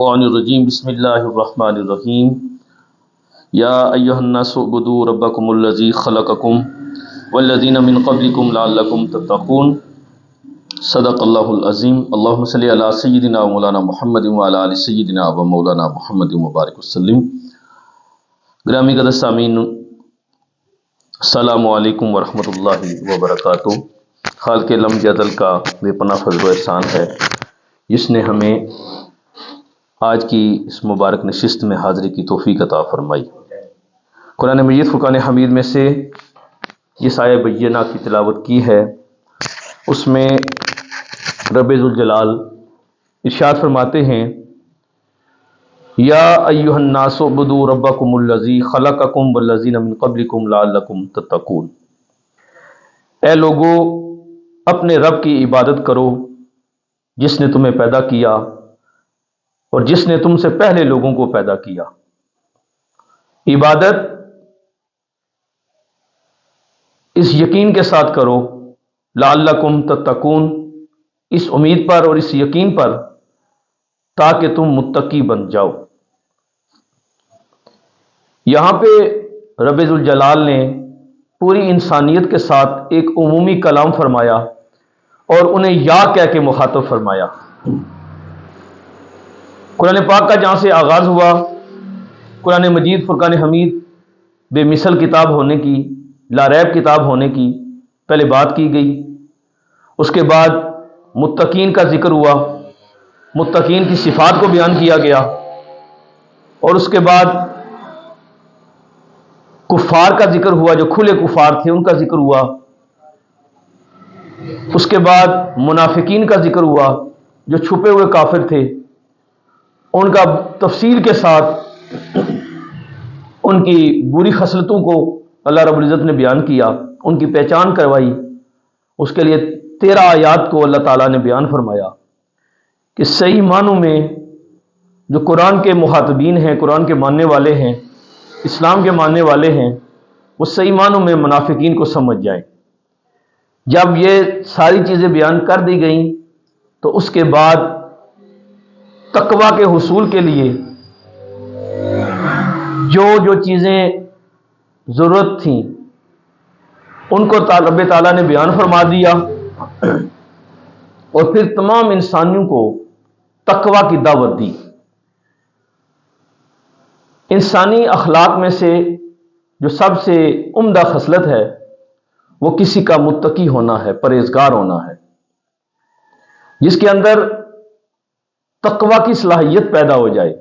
الشیطان الرجیم بسم اللہ الرحمن الرحیم یا ایہا الناس اعبدوا ربکم الذی خلقکم والذین من قبلکم لعلکم تتقون صدق اللہ العظیم۔ اللہم صلی علی سیدنا و مولانا محمد وعلی آل سیدنا و مولانا محمد مبارک وسلم۔ گرامی قدر سامعین، السلام علیکم ورحمۃ اللہ وبرکاتہ۔ خالق لم ازل کا بے پناہ فضل و احسان ہے جس نے ہمیں آج کی اس مبارک نشست میں حاضری کی توفیق عطا فرمائی۔ قرآن مجید فرقان حمید میں سے جس آیہ بینہ کی تلاوت کی ہے اس میں رب ذوالجلال ارشاد فرماتے ہیں یا ایھا الناس اعبدوا ربکم الذی خلقکم والذین من قبلکم لعلکم تتقون۔ اے لوگو، اپنے رب کی عبادت کرو جس نے تمہیں پیدا کیا اور جس نے تم سے پہلے لوگوں کو پیدا کیا۔ عبادت اس یقین کے ساتھ کرو لعلکم تتقون، اس امید پر اور اس یقین پر تاکہ تم متقی بن جاؤ۔ یہاں پہ رب ذوالجلال نے پوری انسانیت کے ساتھ ایک عمومی کلام فرمایا اور انہیں یا کہہ کے مخاطب فرمایا۔ قرآن پاک کا جہاں سے آغاز ہوا، قرآن مجید فرقان حمید بے مثل کتاب ہونے کی، لا ریب کتاب ہونے کی پہلے بات کی گئی، اس کے بعد متقین کا ذکر ہوا، متقین کی صفات کو بیان کیا گیا، اور اس کے بعد کفار کا ذکر ہوا، جو کھلے کفار تھے ان کا ذکر ہوا، اس کے بعد منافقین کا ذکر ہوا جو چھپے ہوئے کافر تھے، ان کا تفصیل کے ساتھ ان کی بری خصلتوں کو اللہ رب العزت نے بیان کیا، ان کی پہچان کروائی۔ اس کے لیے 13 آیات کو اللہ تعالیٰ نے بیان فرمایا کہ صحیح معنوں میں جو قرآن کے مخاطبین ہیں، قرآن کے ماننے والے ہیں، اسلام کے ماننے والے ہیں، وہ صحیح معنوں میں منافقین کو سمجھ جائیں۔ جب یہ ساری چیزیں بیان کر دی گئیں تو اس کے بعد تقوی کے حصول کے لیے جو چیزیں ضرورت تھیں ان کو رب تعالیٰ نے بیان فرما دیا، اور پھر تمام انسانیوں کو تقوی کی دعوت دی۔ انسانی اخلاق میں سے جو سب سے عمدہ خصلت ہے وہ کسی کا متقی ہونا ہے، پرہیزگار ہونا ہے، جس کے اندر تقوی کی صلاحیت پیدا ہو جائے،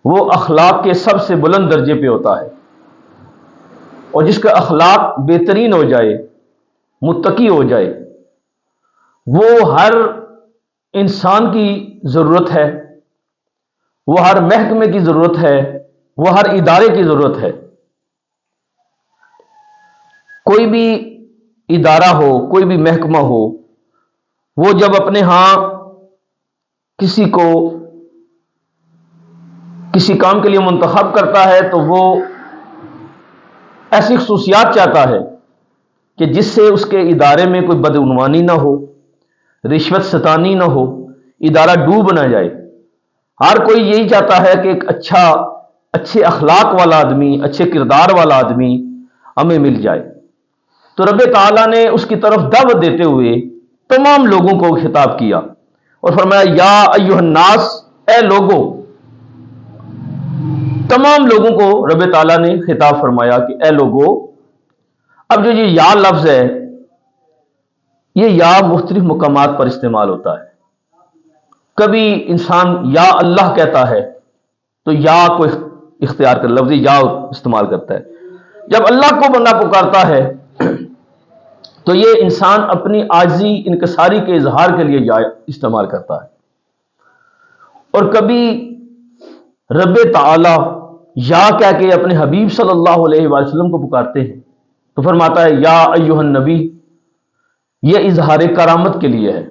وہ اخلاق کے سب سے بلند درجے پہ ہوتا ہے، اور جس کا اخلاق بہترین ہو جائے، متقی ہو جائے، وہ ہر انسان کی ضرورت ہے، وہ ہر محکمے کی ضرورت ہے، وہ ہر ادارے کی ضرورت ہے۔ کوئی بھی ادارہ ہو، کوئی بھی محکمہ ہو، وہ جب اپنے ہاں کسی کو کسی کام کے لیے منتخب کرتا ہے تو وہ ایسی خصوصیات چاہتا ہے کہ جس سے اس کے ادارے میں کوئی بدعنوانی نہ ہو، رشوت ستانی نہ ہو، ادارہ ڈوب نہ جائے۔ ہر کوئی یہی چاہتا ہے کہ ایک اچھے اخلاق والا آدمی، اچھے کردار والا آدمی ہمیں مل جائے۔ تو رب تعالیٰ نے اس کی طرف دعوت دیتے ہوئے تمام لوگوں کو خطاب کیا اور فرمایا یا ایھا الناس، اے لوگو۔ تمام لوگوں کو رب تعالیٰ نے خطاب فرمایا کہ اے لوگو۔ اب جو یہ یا لفظ ہے، یہ یا مختلف مقامات پر استعمال ہوتا ہے۔ کبھی انسان یا اللہ کہتا ہے تو یا کو اختیار کر لفظ یا استعمال کرتا ہے۔ جب اللہ کو بندہ پکارتا ہے تو یہ انسان اپنی عاجزی انکساری کے اظہار کے لیے یا استعمال کرتا ہے، اور کبھی رب تعالی یا کہہ کے اپنے حبیب صلی اللہ علیہ وآلہ وسلم کو پکارتے ہیں تو فرماتا ہے یا ایھا النبی۔ یہ اظہار کرامت کے لیے ہے،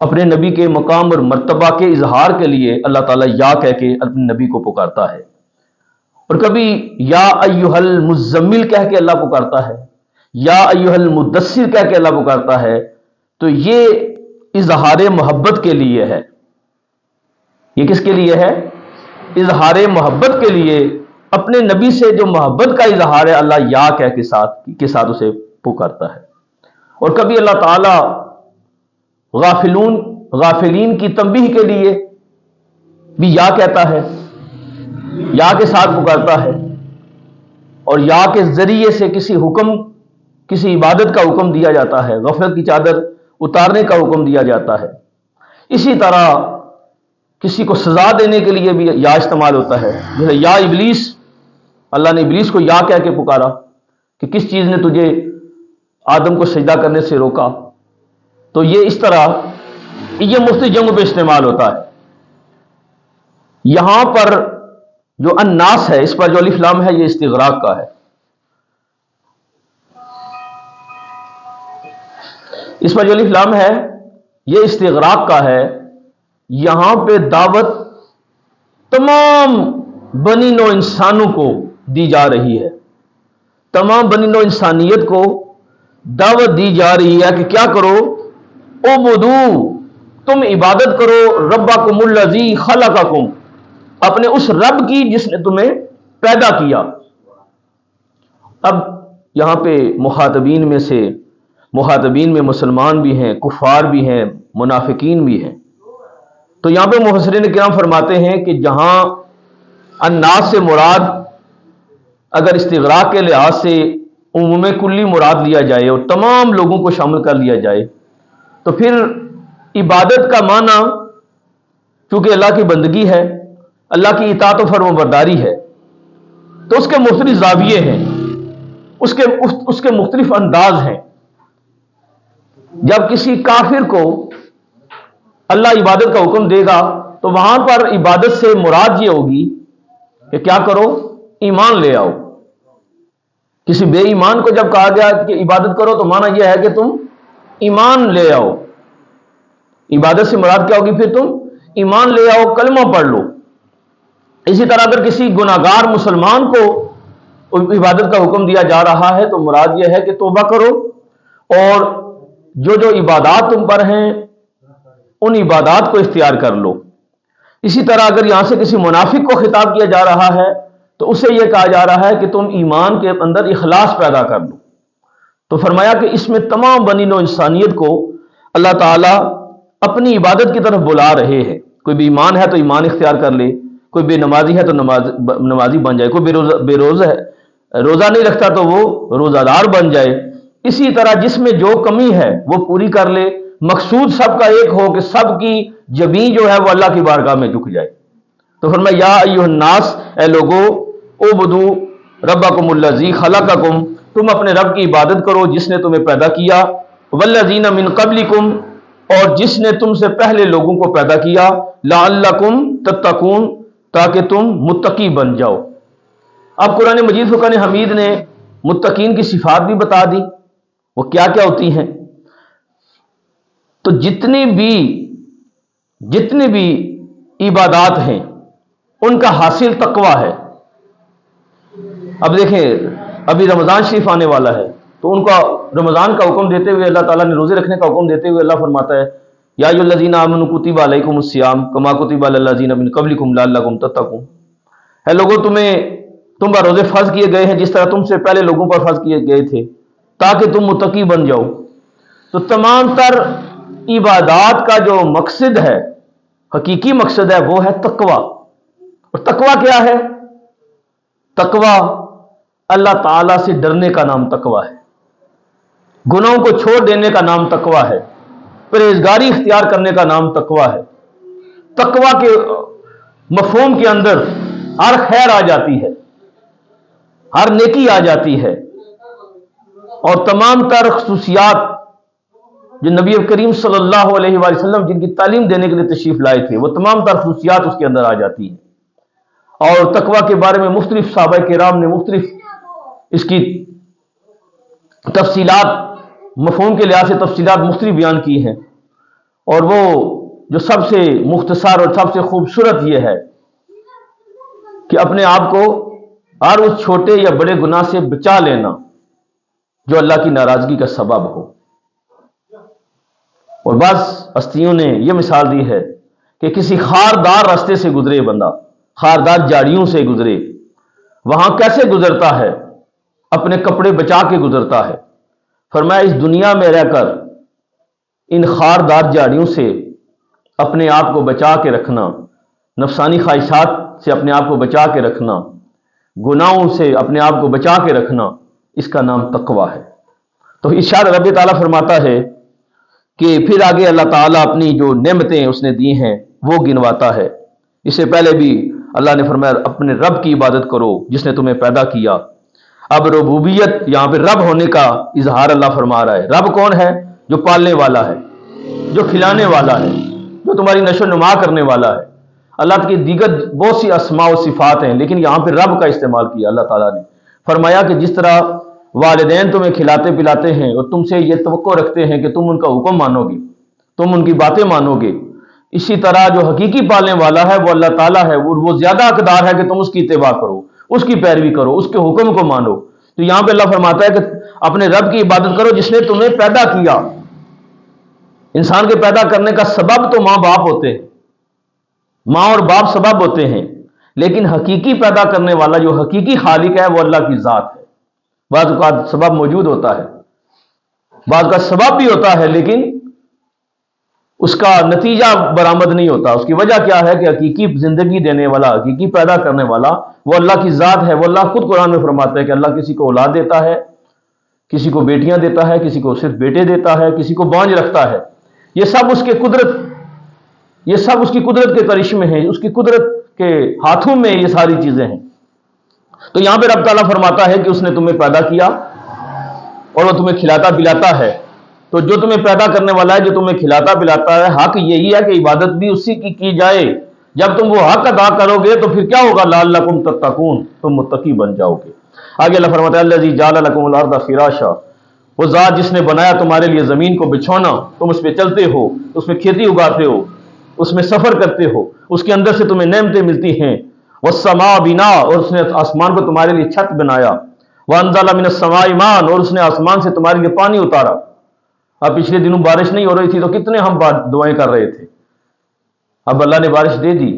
اپنے نبی کے مقام اور مرتبہ کے اظہار کے لیے اللہ تعالیٰ یا کہہ کے اپنے نبی کو پکارتا ہے۔ اور کبھی یا ایھا المزمل کہہ کے اللہ پکارتا ہے، یا ایھا المدثر کہہ کے اللہ پکارتا ہے، تو یہ اظہار محبت کے لیے ہے۔ یہ کس کے لیے ہے؟ اظہار محبت کے لیے، اپنے نبی سے جو محبت کا اظہار ہے اللہ یا کہہ کے ساتھ اسے پکارتا ہے۔ اور کبھی اللہ تعالی غافلین کی تنبیہ کے لیے بھی یا کہتا ہے، یا کے ساتھ پکارتا ہے، اور یا کے ذریعے سے کسی عبادت کا حکم دیا جاتا ہے، غفلت کی چادر اتارنے کا حکم دیا جاتا ہے۔ اسی طرح کسی کو سزا دینے کے لیے بھی یا استعمال ہوتا ہے، جیسے یا ابلیس، اللہ نے ابلیس کو یا کہہ کے پکارا کہ کس چیز نے تجھے آدم کو سجدہ کرنے سے روکا؟ تو یہ اس طرح یہ مختلف جنگوں پہ استعمال ہوتا ہے۔ یہاں پر جو الناس ہے، اس پر جو الف لام ہے، یہ استغراق کا ہے۔ اس پر جو الف لام ہے یہ استغراق کا ہے۔ یہاں پہ دعوت تمام بنی نوع انسانوں کو دی جا رہی ہے، تمام بنی نوع انسانیت کو دعوت دی جا رہی ہے کہ کیا کرو؟ اعبدو، تم عبادت کرو، ربکم الذی خلقکم، اپنے اس رب کی جس نے تمہیں پیدا کیا۔ اب یہاں پہ مخاطبین میں مسلمان بھی ہیں، کفار بھی ہیں، منافقین بھی ہیں۔ تو یہاں پہ مفسرین کرام فرماتے ہیں کہ جہاں الناس سے مراد اگر استغراق کے لحاظ سے عموم کلی مراد لیا جائے اور تمام لوگوں کو شامل کر لیا جائے، تو پھر عبادت کا معنی چونکہ اللہ کی بندگی ہے، اللہ کی اطاعت و فرم برداری ہے، تو اس کے مختلف زاویے ہیں، اس کے مختلف انداز ہیں۔ جب کسی کافر کو اللہ عبادت کا حکم دے گا تو وہاں پر عبادت سے مراد یہ ہوگی کہ کیا کرو؟ ایمان لے آؤ۔ کسی بے ایمان کو جب کہا گیا کہ عبادت کرو تو معنی یہ ہے کہ تم ایمان لے آؤ۔ عبادت سے مراد کیا ہوگی؟ پھر تم ایمان لے آؤ، کلمہ پڑھ لو۔ اسی طرح اگر کسی گناہگار مسلمان کو عبادت کا حکم دیا جا رہا ہے تو مراد یہ ہے کہ توبہ کرو اور جو عبادات تم پر ہیں ان عبادات کو اختیار کر لو۔ اسی طرح اگر یہاں سے کسی منافق کو خطاب کیا جا رہا ہے تو اسے یہ کہا جا رہا ہے کہ تم ایمان کے اندر اخلاص پیدا کر لو۔ تو فرمایا کہ اس میں تمام بنی نوع انسانیت کو اللہ تعالیٰ اپنی عبادت کی طرف بلا رہے ہیں۔ کوئی بھی ایمان ہے تو ایمان اختیار کر لے، کوئی بے نمازی ہے تو نمازی بن جائے، کوئی بے روزہ ہے، روزہ نہیں رکھتا تو وہ روزہ دار بن جائے۔ اسی طرح جس میں جو کمی ہے وہ پوری کر لے، مقصود سب کا ایک ہو کہ سب کی جبیں جو ہے وہ اللہ کی بارگاہ میں جھک جائے۔ تو فرمایا یا ایھا الناس، اے لوگو، اعبدو ربکم الذی خلقکم، تم اپنے رب کی عبادت کرو جس نے تمہیں پیدا کیا، والذین من قبلکم، اور جس نے تم سے پہلے لوگوں کو پیدا کیا، لعلکم تتقون، تاکہ تم متقی بن جاؤ۔ اب قرآن مجید فرقان حمید نے متقین کی صفات بھی بتا دی، وہ کیا کیا ہوتی ہیں۔ تو جتنی بھی عبادات ہیں ان کا حاصل تقوی ہے۔ اب دیکھیں ابھی رمضان شریف آنے والا ہے تو ان کا رمضان کا حکم دیتے ہوئے اللہ تعالیٰ نے روزے رکھنے کا حکم دیتے ہوئے اللہ فرماتا ہے یا ایھا الذین آمنوا کتب علیکم الصیام کما کتب علی الذین من قبلکم لعلکم تتقون، اے لوگوں تم پر روزے فرض کیے گئے ہیں جس طرح تم سے پہلے لوگوں پر فرض کیے گئے تھے تاکہ تم متقی بن جاؤ۔ تو تمام تر عبادات کا جو مقصد ہے، حقیقی مقصد ہے، وہ ہے تقوی۔ اور تقوی کیا ہے؟ تقوی اللہ تعالیٰ سے ڈرنے کا نام تقوی ہے، گناہوں کو چھوڑ دینے کا نام تقوی ہے، پرہیزگاری اختیار کرنے کا نام تقوی ہے۔ تقوی کے مفہوم کے اندر ہر خیر آ جاتی ہے، ہر نیکی آ جاتی ہے، اور تمام تر خصوصیات جو نبی کریم صلی اللہ علیہ وآلہ وسلم جن کی تعلیم دینے کے لیے تشریف لائے تھے وہ تمام تر خصوصیات اس کے اندر آ جاتی ہیں۔ اور تقوی کے بارے میں مختلف صحابہ کرام نے مختلف اس کی تفصیلات، مفہوم کے لحاظ سے تفصیلات مختلف بیان کی ہیں، اور وہ جو سب سے مختصر اور سب سے خوبصورت یہ ہے کہ اپنے آپ کو ہر اس چھوٹے یا بڑے گناہ سے بچا لینا جو اللہ کی ناراضگی کا سبب ہو۔ اور بعض ہستیوں نے یہ مثال دی ہے کہ کسی خاردار راستے سے گزرے بندہ، خاردار جھاڑیوں سے گزرے، وہاں کیسے گزرتا ہے؟ اپنے کپڑے بچا کے گزرتا ہے۔ فرمایا اس دنیا میں رہ کر ان خاردار جھاڑیوں سے اپنے آپ کو بچا کے رکھنا، نفسانی خواہشات سے اپنے آپ کو بچا کے رکھنا، گناہوں سے اپنے آپ کو بچا کے رکھنا، اس کا نام تقویٰ ہے۔ تو ارشاد رب تعالیٰ فرماتا ہے کہ پھر آگے اللہ تعالیٰ اپنی جو نعمتیں اس نے دی ہیں وہ گنواتا ہے۔ اس سے پہلے بھی اللہ نے فرمایا اپنے رب کی عبادت کرو جس نے تمہیں پیدا کیا۔ اب ربوبیت یہاں پہ رب ہونے کا اظہار اللہ فرما رہا ہے۔ رب کون ہے؟ جو پالنے والا ہے، جو کھلانے والا ہے، جو تمہاری نشو و نما کرنے والا ہے۔ اللہ کی دیگر بہت سی اسماء و صفات ہیں، لیکن یہاں پہ رب کا استعمال کیا اللہ تعالیٰ نے۔ فرمایا کہ جس طرح والدین تمہیں کھلاتے پلاتے ہیں اور تم سے یہ توقع رکھتے ہیں کہ تم ان کا حکم مانو گے، تم ان کی باتیں مانو گے، اسی طرح جو حقیقی پالنے والا ہے وہ اللہ تعالیٰ ہے، وہ زیادہ حقدار ہے کہ تم اس کی اتباع کرو، اس کی پیروی کرو، اس کے حکم کو مانو۔ تو یہاں پہ اللہ فرماتا ہے کہ اپنے رب کی عبادت کرو جس نے تمہیں پیدا کیا۔ انسان کے پیدا کرنے کا سبب تو ماں باپ ہوتے ہیں، ماں اور باپ سبب ہوتے ہیں، لیکن حقیقی پیدا کرنے والا جو حقیقی خالق ہے وہ اللہ کی ذات ہے۔ بعض کا سبب موجود ہوتا ہے، بعض کا سبب بھی ہوتا ہے، لیکن اس کا نتیجہ برآمد نہیں ہوتا۔ اس کی وجہ کیا ہے کہ حقیقی زندگی دینے والا، حقیقی پیدا کرنے والا وہ اللہ کی ذات ہے۔ وہ اللہ خود قرآن میں فرماتا ہے کہ اللہ کسی کو اولاد دیتا ہے، کسی کو بیٹیاں دیتا ہے، کسی کو صرف بیٹے دیتا ہے، کسی کو بانجھ رکھتا ہے۔ یہ سب اس کے قدرت، یہ سب اس کی قدرت کے کرشمے ہیں، اس کی قدرت کے ہاتھوں میں یہ ساری چیزیں ہیں۔ تو یہاں پہ رب تعالیٰ فرماتا ہے کہ اس نے تمہیں پیدا کیا اور وہ تمہیں کھلاتا پلاتا ہے۔ تو جو تمہیں پیدا کرنے والا ہے، جو تمہیں کھلاتا پلاتا ہے، حق یہی ہے کہ عبادت بھی اسی کی جائے۔ جب تم وہ حق ادا کرو گے تو پھر کیا ہوگا؟ لعلکم تتقون، تم متقی بن جاؤ گے۔ آگے اللہ فرماتا ہے الذی جعل لکم الارض فراشا، وہ ذات جس نے بنایا تمہارے لیے زمین کو بچھونا، تم اس پہ چلتے ہو، اس میں کھیتی اگاتے ہو، اس میں سفر کرتے ہو، اس کے اندر سے تمہیں نعمتیں ملتی ہیں۔ والسماء بنا، اور اس نے آسمان کو تمہارے لیے چھت بنایا۔ وانزل من السماء ماء، اور اس نے آسمان سے تمہارے لیے پانی اتارا۔ اب پچھلے دنوں بارش نہیں ہو رہی تھی تو کتنے ہم دعائیں کر رہے تھے، اب اللہ نے بارش دے دی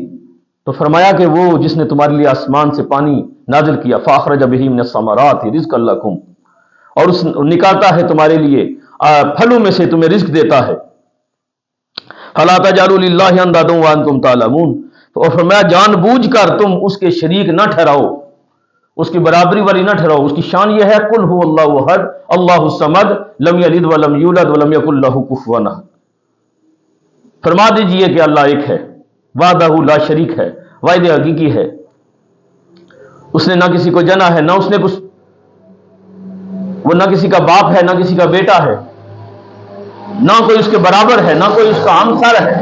تو فرمایا کہ وہ جس نے تمہارے لیے آسمان سے پانی نازل کیا، فاخرج بہ من الثمرات رزقا لکم، اور اس نکالتا ہے تمہارے لیے پھلوں میں سے تمہیں رزق دیتا ہے۔ فلا تجعلوا للہ اندادا وانتم تعلمون، اور فرمایا جان بوجھ کر تم اس کے شریک نہ ٹھہراؤ، اس کی برابری والی نہ ٹھہراؤ۔ اس کی شان یہ ہے قل هو اللہ احد اللہ الصمد لم یلد ولم یولد ولم یکن له کفوا احد، فرما دیجئے کہ اللہ ایک ہے، وحدہ لا شریک ہے، واحد حقیقی ہے، اس نے نہ کسی کو جنا ہے، نہ اس نے کچھ، وہ نہ کسی کا باپ ہے، نہ کسی کا بیٹا ہے، نہ کوئی اس کے برابر ہے، نہ کوئی اس کا ہمسر ہے۔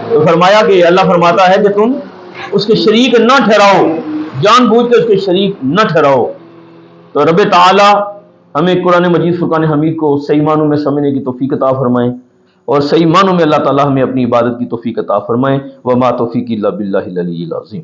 تو فرمایا کہ اللہ فرماتا ہے کہ تم اس کے شریک نہ ٹھہراؤ، جان بوجھ کے اس کے شریک نہ ٹھہراؤ۔ تو رب تعالی ہمیں قرآن مجید فرقان حمید کو صحیح معنوں میں سمجھنے کی توفیق عطا فرمائیں، اور صحیح معنوں میں اللہ تعالی ہمیں اپنی عبادت کی توفیق عطا فرمائیں۔ وما توفیقی الا باللہ العلی العظیم۔